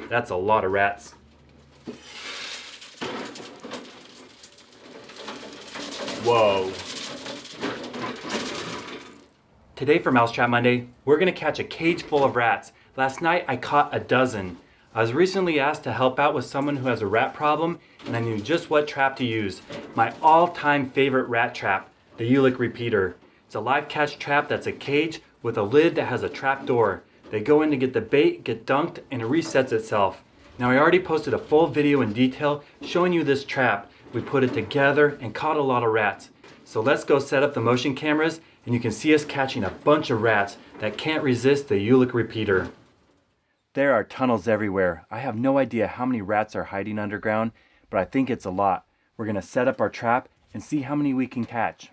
That's a lot of rats. Whoa. Today for Mousetrap Monday, we're gonna catch a cage full of rats. Last night I caught a dozen. I was recently asked to help out with someone who has a rat problem, and I knew just what trap to use. My all-time favorite rat trap, the Yulik repeater. It's a live catch trap that's a cage with a lid that has a trap door. They go in to get the bait, get dunked, and it resets itself. Now I already posted a full video in detail showing you this trap. We put it together and caught a lot of rats. So let's go set up the motion cameras and you can see us catching a bunch of rats that can't resist the Uhlik repeater. There are tunnels everywhere. I have no idea how many rats are hiding underground, but I think it's a lot. We're going to set up our trap and see how many we can catch.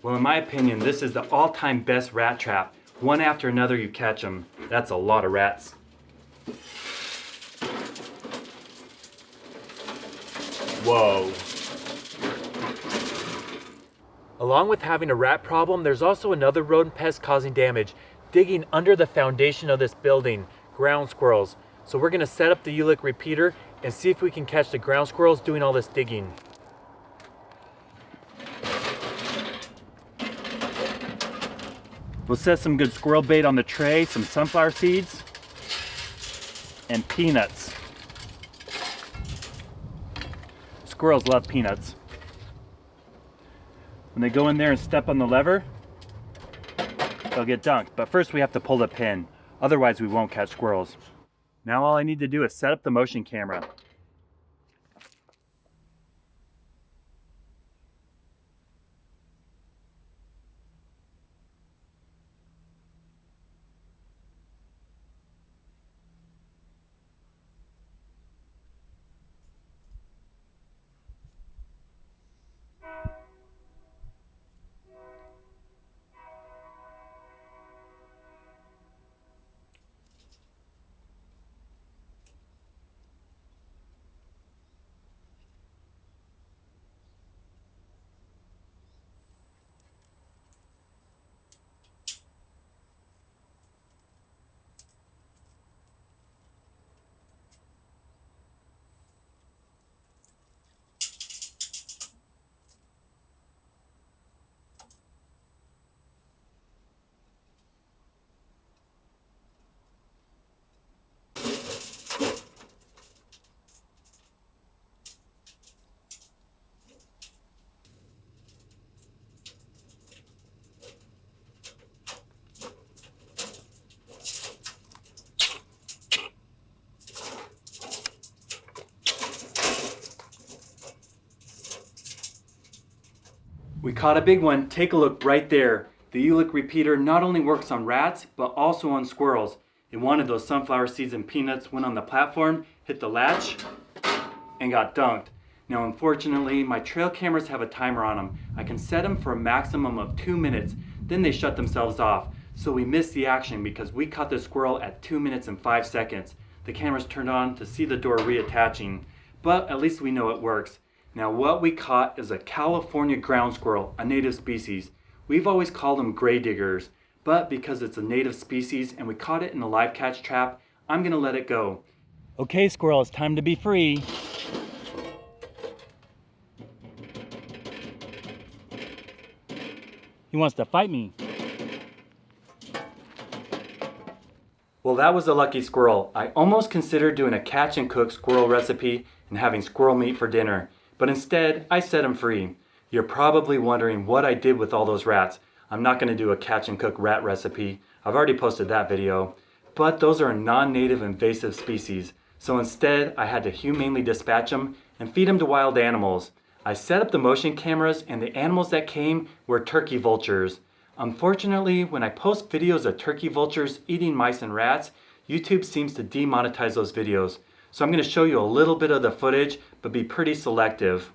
Well, in my opinion, this is the all-time best rat trap. One after another you catch them. That's a lot of rats. Whoa. Along with having a rat problem, there's also another rodent pest causing damage, digging under the foundation of this building, ground squirrels. So we're gonna set up the Uhlik repeater and see if we can catch the ground squirrels doing all this digging. We'll set some good squirrel bait on the tray, some sunflower seeds, and peanuts. Squirrels love peanuts. When they go in there and step on the lever, they'll get dunked. But first we have to pull the pin, otherwise we won't catch squirrels. Now all I need to do is set up the motion camera. We caught a big one. Take a look right there. The Uhlik repeater not only works on rats, but also on squirrels. It wanted those sunflower seeds and peanuts, went on the platform, hit the latch, and got dunked. Now unfortunately, my trail cameras have a timer on them. I can set them for a maximum of 2 minutes, then they shut themselves off. So we missed the action because we caught the squirrel at 2 minutes and 5 seconds. The cameras turned on to see the door reattaching, but at least we know it works. Now what we caught is a California ground squirrel, a native species. We've always called them gray diggers, but because it's a native species and we caught it in a live catch trap, I'm gonna let it go. Okay, squirrel, it's time to be free. He wants to fight me. Well, that was a lucky squirrel. I almost considered doing a catch and cook squirrel recipe and having squirrel meat for dinner, but instead I set him free. You're probably wondering what I did with all those rats. I'm not going to do a catch and cook rat recipe. I've already posted that video. But those are a non-native invasive species, so instead I had to humanely dispatch them and feed them to wild animals. I set up the motion cameras and the animals that came were turkey vultures. Unfortunately, when I post videos of turkey vultures eating mice and rats, YouTube seems to demonetize those videos. So I'm going to show you a little bit of the footage, but be pretty selective.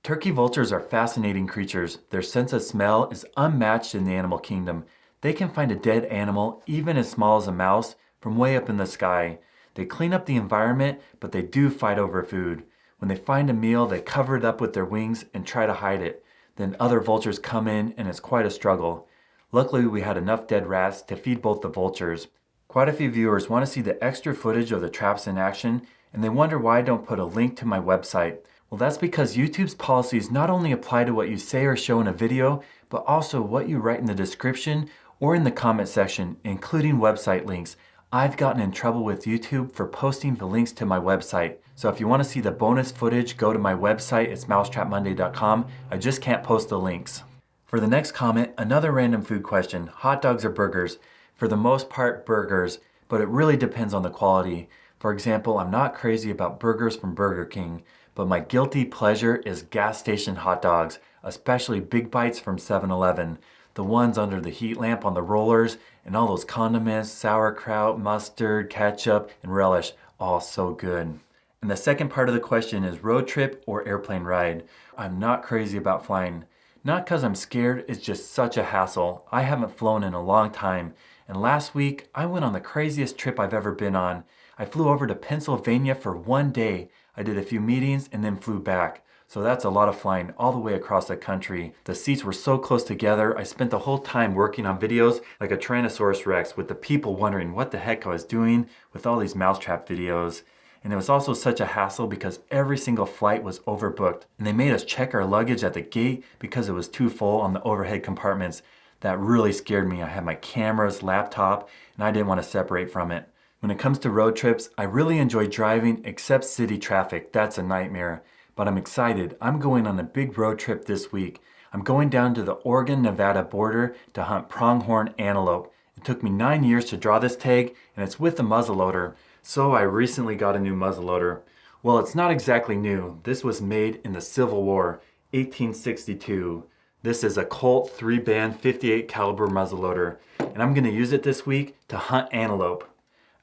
Turkey vultures are fascinating creatures. Their sense of smell is unmatched in the animal kingdom. They can find a dead animal, even as small as a mouse, from way up in the sky. They clean up the environment, but they do fight over food. When they find a meal, they cover it up with their wings and try to hide it. Then other vultures come in and it's quite a struggle. Luckily, we had enough dead rats to feed both the vultures. Quite a few viewers want to see the extra footage of the traps in action, and they wonder why I don't put a link to my website. Well, that's because YouTube's policies not only apply to what you say or show in a video, but also what you write in the description or in the comment section, including website links. I've gotten in trouble with YouTube for posting the links to my website. So if you want to see the bonus footage, go to my website. It's mousetrapmonday.com. I just can't post the links. For the next comment, another random food question. Hot dogs or burgers? For the most part, burgers, but it really depends on the quality. For example, I'm not crazy about burgers from Burger King, but my guilty pleasure is gas station hot dogs, especially big bites from 7-Eleven. The ones under the heat lamp on the rollers and all those condiments, sauerkraut, mustard, ketchup, and relish, all so good. And the second part of the question is road trip or airplane ride. I'm not crazy about flying. Not because I'm scared, it's just such a hassle. I haven't flown in a long time. And last week, I went on the craziest trip I've ever been on. I flew over to Pennsylvania for 1 day. I did a few meetings and then flew back. So that's a lot of flying all the way across the country. The seats were so close together, I spent the whole time working on videos like a Tyrannosaurus Rex with the people wondering what the heck I was doing with all these Mousetrap videos. And it was also such a hassle because every single flight was overbooked. And they made us check our luggage at the gate because it was too full on the overhead compartments. That really scared me. I had my cameras, laptop, and I didn't want to separate from it. When it comes to road trips, I really enjoy driving except city traffic. That's a nightmare. But I'm excited. I'm going on a big road trip this week. I'm going down to the Oregon-Nevada border to hunt pronghorn antelope. It took me 9 years to draw this tag, and it's with a muzzleloader. So I recently got a new muzzleloader. Well, it's not exactly new. This was made in the Civil War, 1862. This is a Colt 3-band 58 caliber muzzleloader, and I'm going to use it this week to hunt antelope.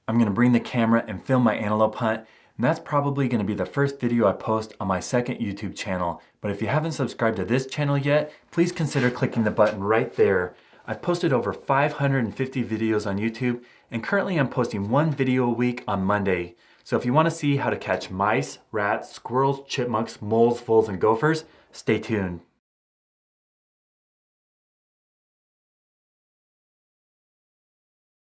I'm going to bring the camera and film my antelope hunt, and that's probably going to be the first video I post on my second YouTube channel. But if you haven't subscribed to this channel yet, please consider clicking the button right there. I've posted over 550 videos on YouTube, and currently I'm posting one video a week on Monday. So if you want to see how to catch mice, rats, squirrels, chipmunks, moles, voles, and gophers, stay tuned.